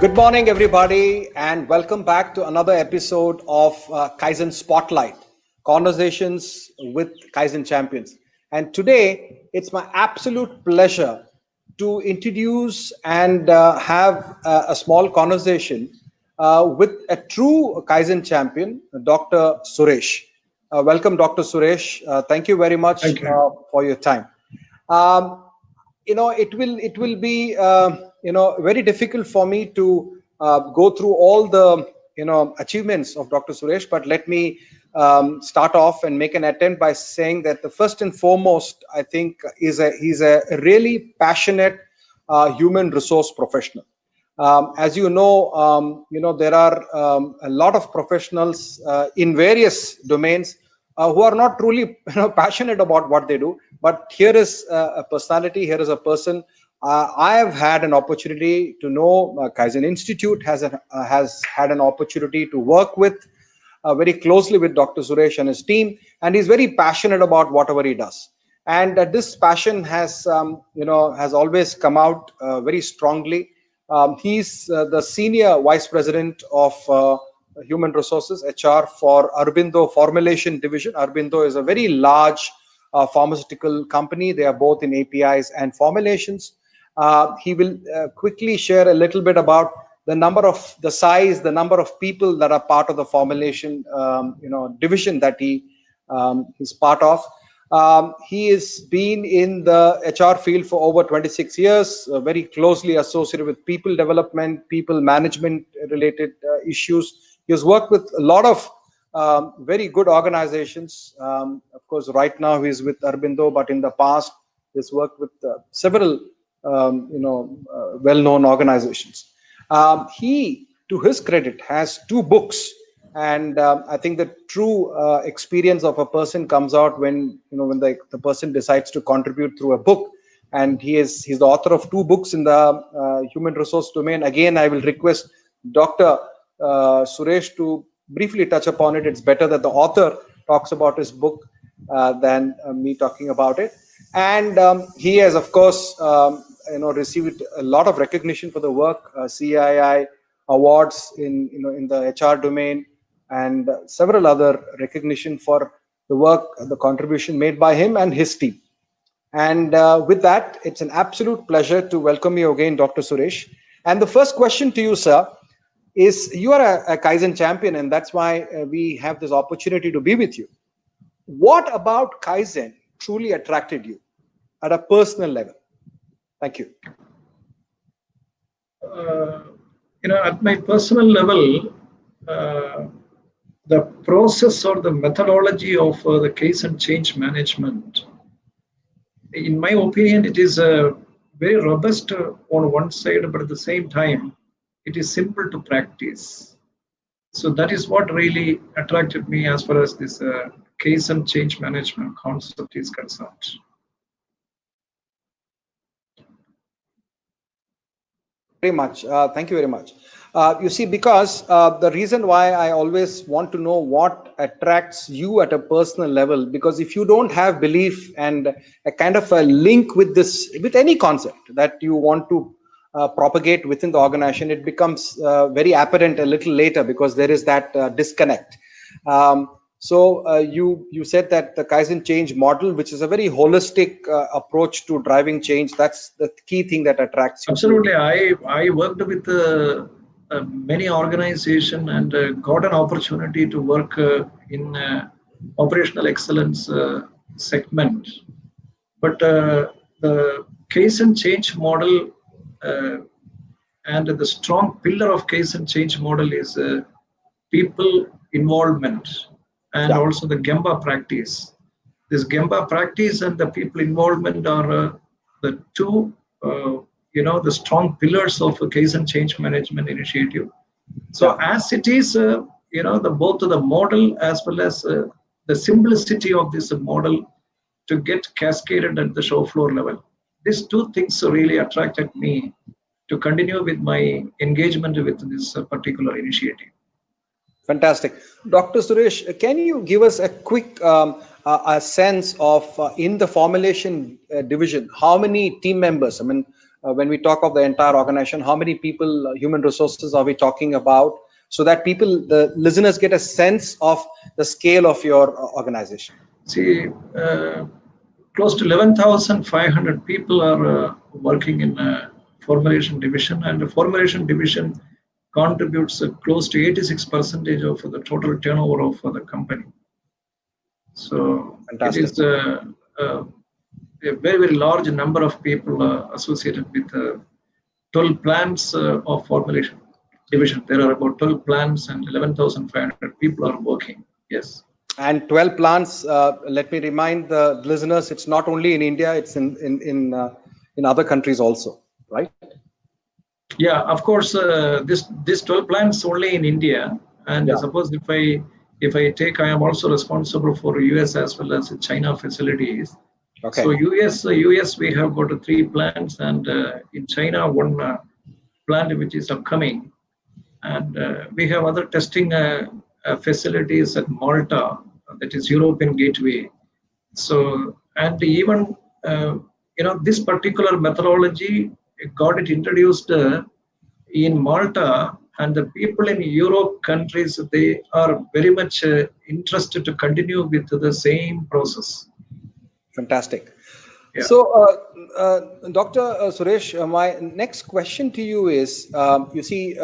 Good morning, everybody, and welcome back to another episode of Kaizen Spotlight, Conversations with Kaizen Champions. And today, it's my absolute pleasure to introduce and have a small conversation with a true Kaizen champion, Dr. Suresh. Welcome, Dr. Suresh. Thank you very much Thank you. for your time. Um, it will be very difficult for me to go through all the achievements of Dr. Suresh, but let me start off and make an attempt by saying that the first and foremost, I think, he's a really passionate human resource professional. As there are a lot of professionals in various domains who are not truly passionate about what they do. But here is a personality. Here is a person. I have had an opportunity to know Kaizen Institute has had an opportunity to work with very closely with Dr. Suresh and his team, and he's very passionate about whatever he does. And this passion has always come out very strongly. He's the senior vice president of human resources HR for Aurobindo Formulation Division. Aurobindo is a very large pharmaceutical company. They are both in APIs and formulations. He will quickly share a little bit about the size, the number of people that are part of the formulation, division that he is part of. He has been in the HR field for over 26 years, very closely associated with people development, people management related issues. He has worked with a lot of very good organizations. Of course, right now he's with Aurobindo, but in the past he's worked with several well-known organizations. He, to his credit, has 2 books, and I think the true experience of a person comes out when the person decides to contribute through a book. And he's the author of 2 books in the human resource domain. Again, I will request Dr. Suresh to briefly touch upon it. It's better that the author talks about his book than me talking about it. And he has, of course, received a lot of recognition for the work, CII awards in the HR domain, and several other recognition for the work, the contribution made by him and his team. And with that, it's an absolute pleasure to welcome you again, Dr. Suresh. And the first question to you, sir, is you are a Kaizen champion, and that's why we have this opportunity to be with you. What about Kaizen truly attracted you at a personal level? Thank you. At my personal level, the process or the methodology of the Kaizen change management, in my opinion, it is very robust on one side, but at the same time, it is simple to practice. So that is what really attracted me as far as this Kaizen change management concept is concerned. Very much. Thank you very much. You see, because the reason why I always want to know what attracts you at a personal level, because if you don't have belief and a kind of a link with with any concept that you want to propagate within the organization, it becomes very apparent a little later, because there is that disconnect. So you said that the Kaizen change model, which is a very holistic approach to driving change, that's the key thing that attracts you. Absolutely. I worked with many organizations and got an opportunity to work in operational excellence segment. But the Kaizen change model and the strong pillar of Kaizen change model is people involvement and also the Gemba practice. This Gemba practice and the people involvement are the two, the strong pillars of a Kaizen change management initiative. So as it is, both the model as well as the simplicity of this model to get cascaded at the show floor level. These 2 things really attracted me to continue with my engagement with this particular initiative. Fantastic. Dr. Suresh, can you give us a quick a sense of in the formulation division, how many team members? I mean, when we talk of the entire organization, how many people, human resources are we talking about, so that the listeners get a sense of the scale of your organization? See, close to 11,500 people are working in formulation division, and the formulation division contributes close to 86% of the total turnover of the company. So it Fantastic. is a very, very large number of people associated with 12 plants of formulation division. There are about 12 plants and 11,500 people are working. Yes. And 12 plants. Let me remind the listeners, it's not only in India; it's in other countries also, right? Yeah, of course. This 12 plants only in India, and Yeah. suppose if I take, I am also responsible for US as well as China facilities. Okay. So US we have got 3 plants, and in China 1 plant which is upcoming, and we have other testing facilities at Malta, that is European Gateway. So, and even this particular methodology got it introduced in Malta, and the people in Europe countries, they are very much interested to continue with the same process. Fantastic. Yeah. So, Dr. Suresh, my next question to you is: you see,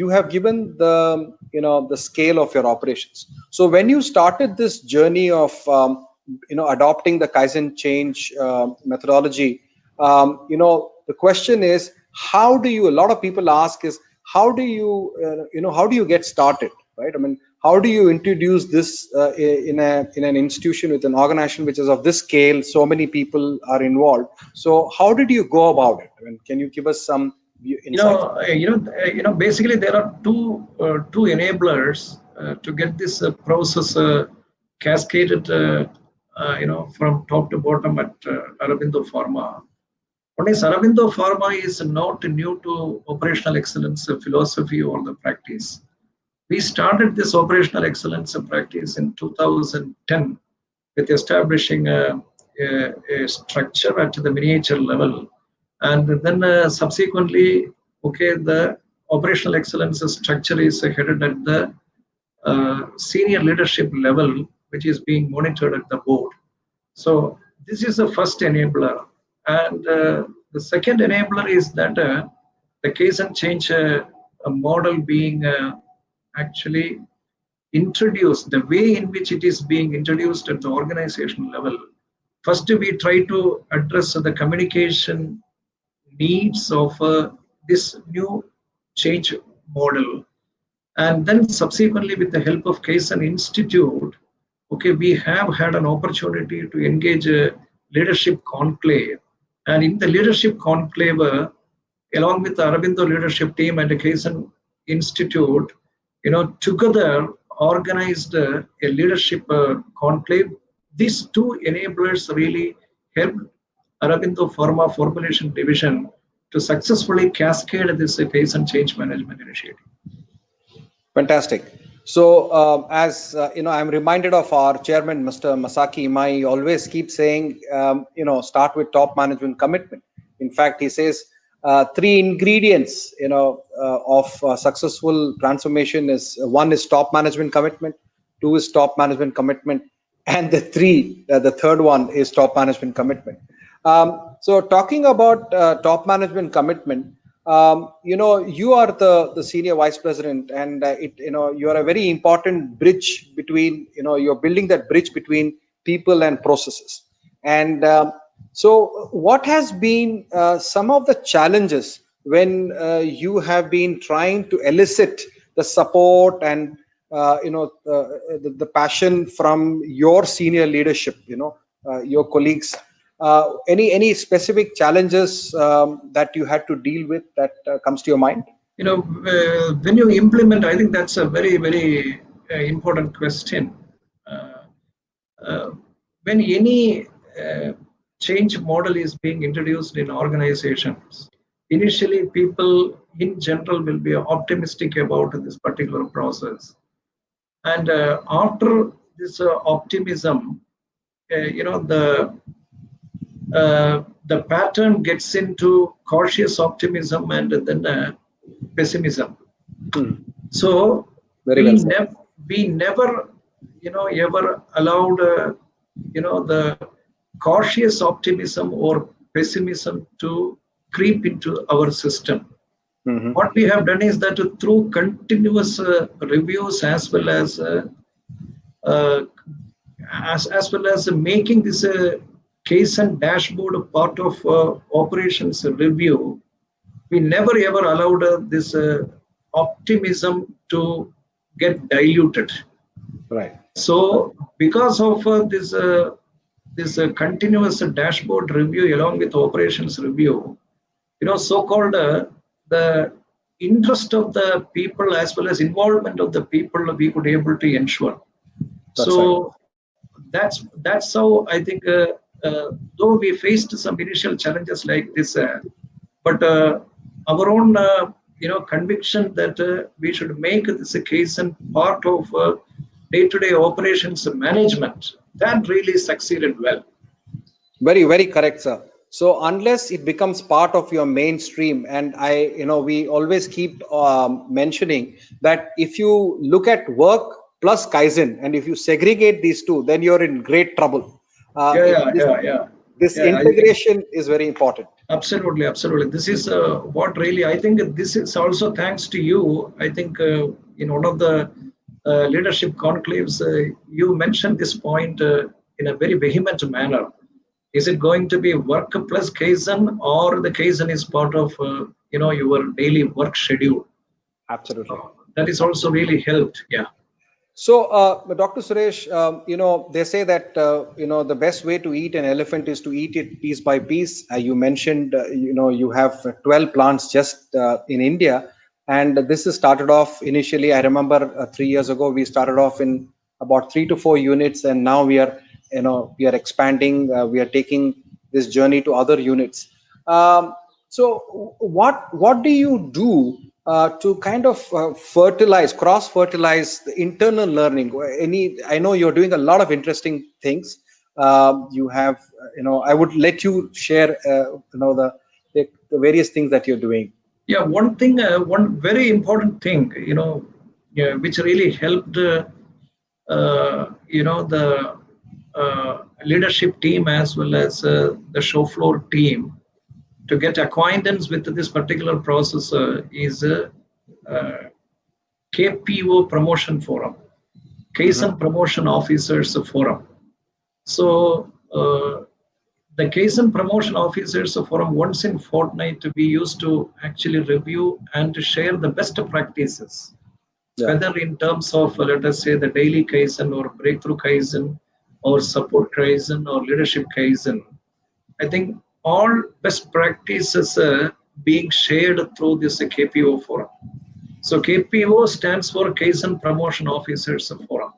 you have given the scale of your operations. So, when you started this journey of adopting the Kaizen change methodology, the question is, how do you? A lot of people ask is, how do you get started, right? I mean, how do you introduce this in an institution with an organization which is of this scale? So many people are involved. So how did you go about it? I mean, can you give us some insights? Basically there are two enablers to get this process cascaded, from top to bottom at Aurobindo Pharma. One is Aurobindo Pharma is not new to operational excellence philosophy or the practice. We started this operational excellence practice in 2010 with establishing a structure at the miniature level, and then subsequently, the operational excellence structure is headed at the senior leadership level, which is being monitored at the board. So this is the first enabler, and the second enabler is that the Kaizen change model being actually introduced, the way in which it is being introduced at the organization level. First, we try to address the communication needs of this new change model. And then subsequently, with the help of Kaizen Institute, we have had an opportunity to engage a leadership conclave. And in the leadership conclave, along with the Aurobindo leadership team and the Kaizen Institute, together organized a leadership conclave. These two enablers really helped Aurobindo Pharma Formulation Division to successfully cascade this Kaizen change management initiative. Fantastic. So, as I'm reminded of our chairman, Mr. Masaki Imai, always keeps saying, start with top management commitment. In fact, he says 3 ingredients, of successful transformation is: 1 is top management commitment, 2 is top management commitment, and the third one is top management commitment. So, talking about top management commitment. You are the senior vice president, and you are a very important bridge between, you're building that bridge between people and processes. And so what has been some of the challenges when you have been trying to elicit the support and the passion from your senior leadership, your colleagues? Any specific challenges that you had to deal with that comes to your mind? When you implement, I think that's a very, very important question. When any change model is being introduced in organizations, initially people in general will be optimistic about this particular process. And after this optimism, the pattern gets into cautious optimism and then pessimism. So Very well said. we never, ever allowed, the cautious optimism or pessimism to creep into our system. What we have done is that through continuous reviews as well as making this case and dashboard a part of operations review, we never ever allowed this optimism to get diluted. Right. So because of this continuous dashboard review along with operations review, so-called the interest of the people as well as involvement of the people we could able to ensure. That's So that's how I think, though we faced some initial challenges like this, but our own conviction that we should make this a case and part of day-to-day operations management, that really succeeded well. Very, very correct, sir. So unless it becomes part of your mainstream, and we always keep mentioning that if you look at work plus Kaizen, and if you segregate these two, then you're in great trouble. This integration is very important. Absolutely. This is what really, I think this is also thanks to you. I think in one of the leadership conclaves, you mentioned this point in a very vehement manner. Is it going to be work plus Kaizen, or the Kaizen is part of your daily work schedule? Absolutely. That is also really helped. Yeah. So, Dr. Suresh, they say that, the best way to eat an elephant is to eat it piece by piece. You mentioned, you have 12 plants just in India. And this is started off initially, I remember 3 years ago, we started off in about 3 to 4 units. And now we are expanding, we are taking this journey to other units. So what do you do to kind of cross-fertilize the internal learning? I know you're doing a lot of interesting things. You have, I would let you share, the various things that you're doing. Yeah, one very important thing, which really helped, the leadership team as well as the show floor team to get acquaintance with this particular process is KPO Promotion Forum, Kaizen Promotion Officers Forum. So the Kaizen Promotion Officers Forum, once in fortnight, we used to actually review and to share the best practices, whether in terms of, let us say, the daily Kaizen or breakthrough Kaizen or support Kaizen or leadership Kaizen. I think all best practices being shared through this KPO forum. So KPO stands for Kaizen Promotion Officers Forum.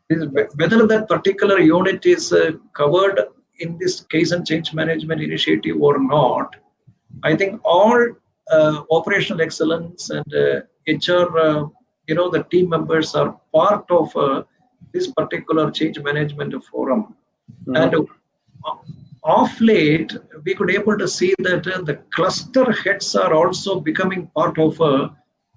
Whether that particular unit is covered in this Kaizen Change Management Initiative or not, I think all operational excellence and HR, the team members are part of this particular change management forum. And of late, we could able to see that the cluster heads are also becoming part of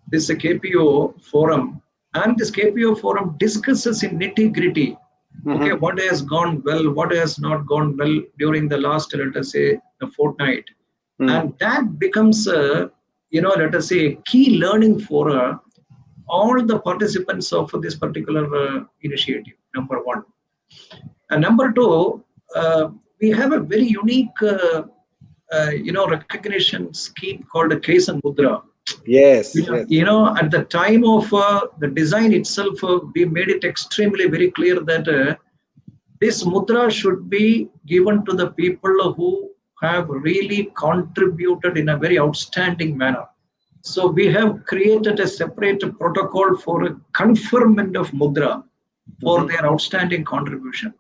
this KPO forum, and this KPO forum discusses in nitty-gritty. Okay, what has gone well, what has not gone well during the last, let us say, a fortnight, and that becomes, let us say, a key learning for all the participants of this particular initiative. Number one, and number two. We have a very unique, recognition scheme called a Kaizen Mudra. Yes. At the time of the design itself, we made it extremely very clear that this mudra should be given to the people who have really contributed in a very outstanding manner. So we have created a separate protocol for a conferment of mudra for their outstanding contribution.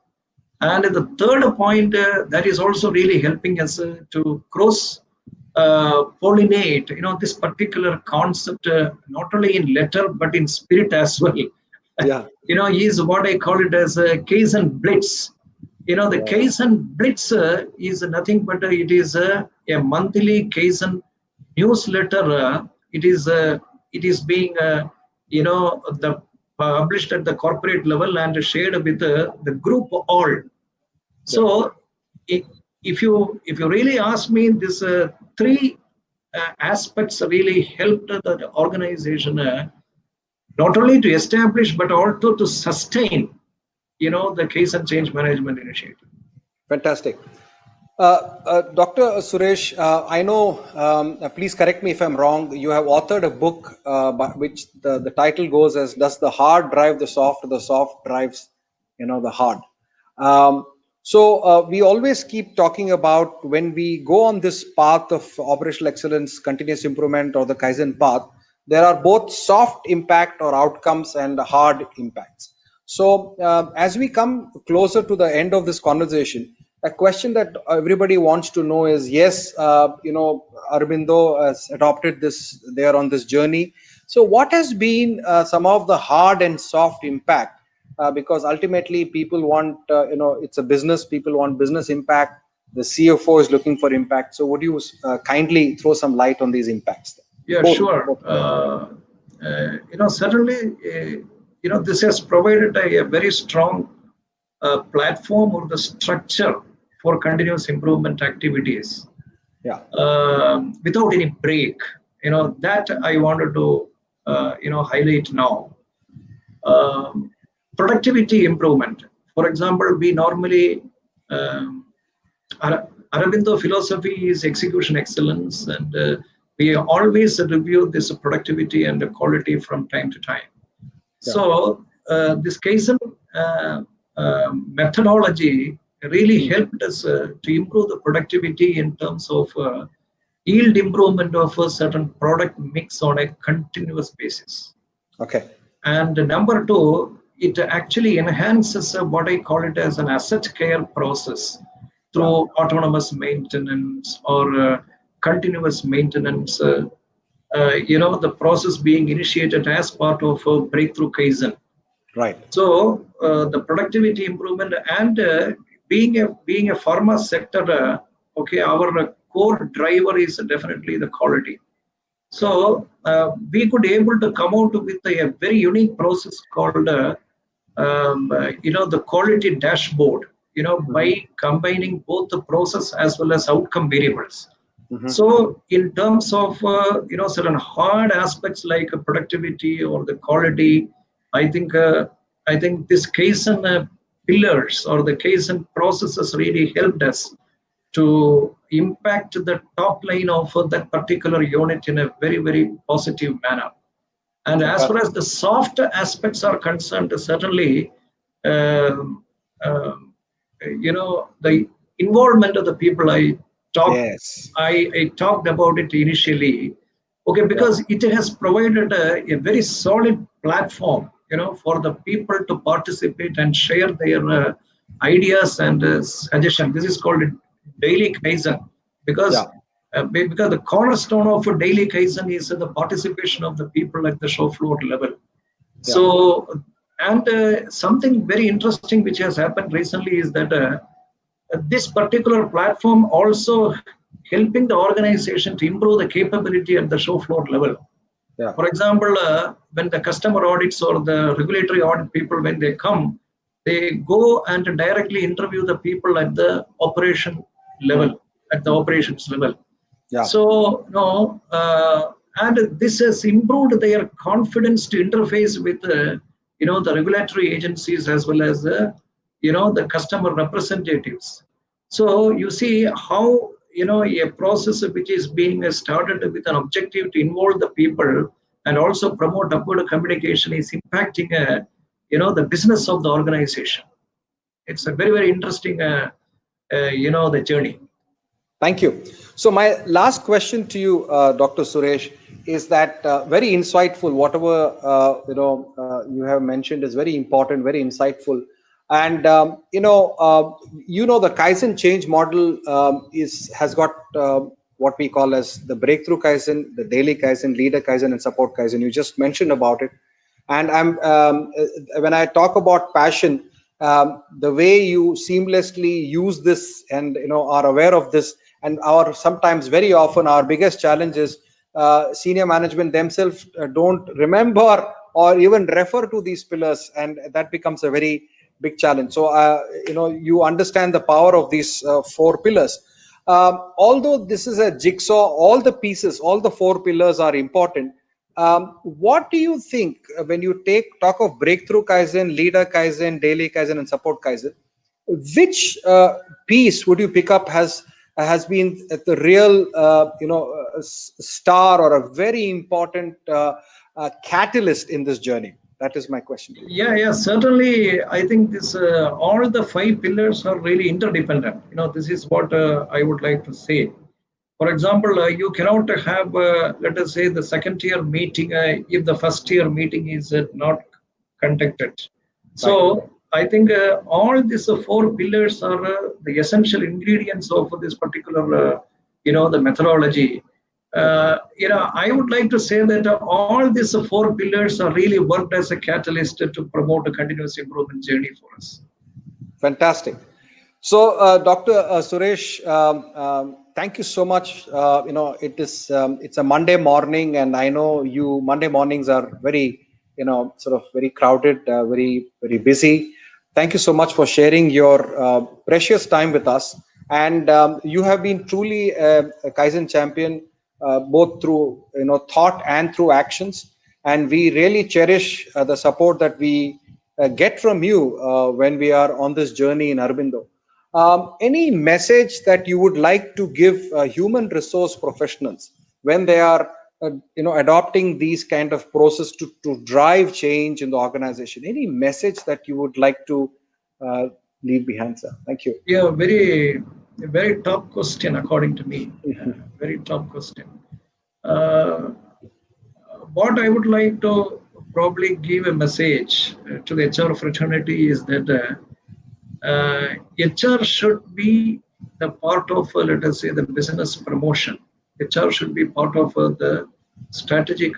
And the third point that is also really helping us to cross pollinate, this particular concept, not only in letter but in spirit as well. Yeah. Is what I call it as a Kaizen Blitz. The Kaizen Blitz is nothing but it is a monthly Kaizen newsletter. It is being the published at the corporate level and shared with the group all. So if you really ask me, this three aspects really helped the organization not only to establish but also to sustain the case and change management initiative. Fantastic. Dr. Suresh, I know, please correct me if I'm wrong, you have authored a book which the title goes as Does the Hard Drive the Soft, or the Soft Drives the Hard? So we always keep talking about, when we go on this path of operational excellence, continuous improvement, or the Kaizen path, there are both soft impact or outcomes and hard impacts. So as we come closer to the end of this conversation, a question that everybody wants to know is, yes, Aurobindo has adopted this, they are on this journey. So what has been some of the hard and soft impact? Because ultimately people want, it's a business, people want business impact. The CFO is looking for impact. So would you kindly throw some light on these impacts? Yeah, sure. Certainly, this has provided a very strong platform or the structure for continuous improvement activities. Yeah. Without any break. That I wanted to, highlight now. Productivity improvement. For example, we normally, Aurobindo philosophy is execution excellence, and we always review this productivity and quality from time to time. Yeah. So this Kaizen methodology really helped us to improve the productivity in terms of yield improvement of a certain product mix on a continuous basis. Okay. And number two, it actually enhances what I call it as an asset care process through autonomous maintenance or continuous maintenance. The process being initiated as part of breakthrough Kaizen. Right. So the productivity improvement and being a pharma sector, our core driver is definitely the quality. So we could able to come out with a very unique process called the quality dashboard. By combining both the process as well as outcome variables. Mm-hmm. So in terms of certain hard aspects like productivity or the quality, I think this Kaizen pillars or the Kaizen processes really helped us to impact the top line of that particular unit in a very, very positive manner. And as far as the soft aspects are concerned, certainly, the involvement of the people I talked about it initially, because it has provided a very solid platform, for the people to participate and share their ideas and suggestions. This is called daily Kaizen, because the cornerstone of a daily Kaizen is the participation of the people at the show floor level. Yeah. So, and something very interesting which has happened recently is that this particular platform also helping the organization to improve the capability at the show floor level. Yeah. For example, when the customer audits or the regulatory audit people, when they come, they go and directly interview the people at the operation level, at the operations level. Yeah. So, and this has improved their confidence to interface with, the regulatory agencies as well as the customer representatives. So you see how, a process which is being started with an objective to involve the people and also promote upward communication is impacting, the business of the organization. It's a very, very interesting, the journey. Thank you. So my last question to you, Dr. Suresh, is that very insightful. Whatever you have mentioned is very important, very insightful. And the Kaizen change model has got what we call as the breakthrough Kaizen, the daily Kaizen, leader Kaizen, and support Kaizen. You just mentioned about it. And when I talk about passion, the way you seamlessly use this and are aware of this. And our sometimes, very often, our biggest challenge is senior management themselves don't remember or even refer to these pillars, and that becomes a very big challenge. So you understand the power of these 4 pillars. Although this is a jigsaw, all the pieces, all the 4 pillars are important. What do you think when you talk of breakthrough Kaizen, leader Kaizen, daily Kaizen, and support Kaizen? Which piece would you pick up has been the real star or a very important catalyst in this journey? That is my question. Yeah, certainly. I think this all the 5 pillars are really interdependent. This is what I would like to say. For example, you cannot have, let us say, the second-tier meeting if the first-tier meeting is not conducted. So I think all these 4 pillars are the essential ingredients of this particular, the methodology. I would like to say that all these 4 pillars are really worked as a catalyst to promote a continuous improvement journey for us. Fantastic. So, Dr. Suresh, thank you so much. It's a Monday morning, and I know Monday mornings are very, sort of very crowded, very, very busy. Thank you so much for sharing your precious time with us. And you have been truly a Kaizen champion, both through thought and through actions. And we really cherish the support that we get from you when we are on this journey in Aurobindo. Any message that you would like to give human resource professionals when they are adopting these kind of process to drive change in the organization? Any message that you would like to leave behind, sir? Thank you. Yeah, very top question according to me. Very top question. What I would like to probably give a message to the HR fraternity is that HR should be the part of, let us say, the business promotion. HR should be part of the strategic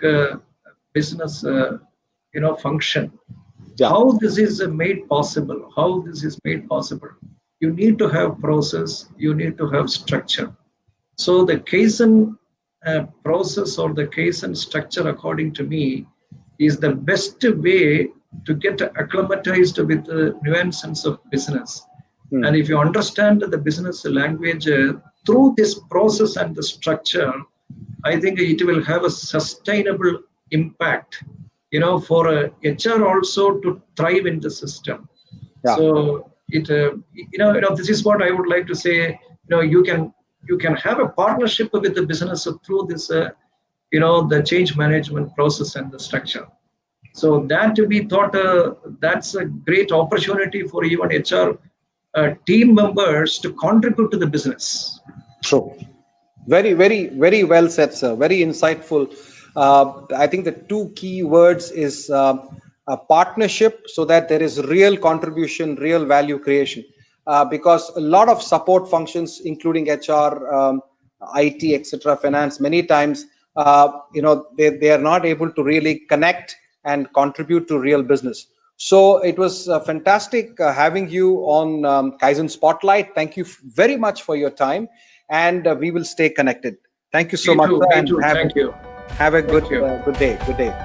business, function. Yeah. How this is made possible? How this is made possible? You need to have process. You need to have structure. So the Kaizen process or the Kaizen structure, according to me, is the best way to get acclimatized with the nuances of business. And if you understand the business language through this process and the structure, I think it will have a sustainable impact, for HR also to thrive in the system. Yeah. So this is what I would like to say. You can have a partnership with the business through this, the change management process and the structure. So that to be thought, that's a great opportunity for even HR team members to contribute to the business. True. Very, very, very well said, sir. Very insightful. I think the 2 key words is a partnership, so that there is real contribution, real value creation. Because a lot of support functions, including HR, IT, etc., finance, many times, they are not able to really connect and contribute to real business. So it was fantastic having you on Kaizen Spotlight. Thank you very much for your time, and we will stay connected. Thank you so much. Me too. Thank you. Have a good day. Good day.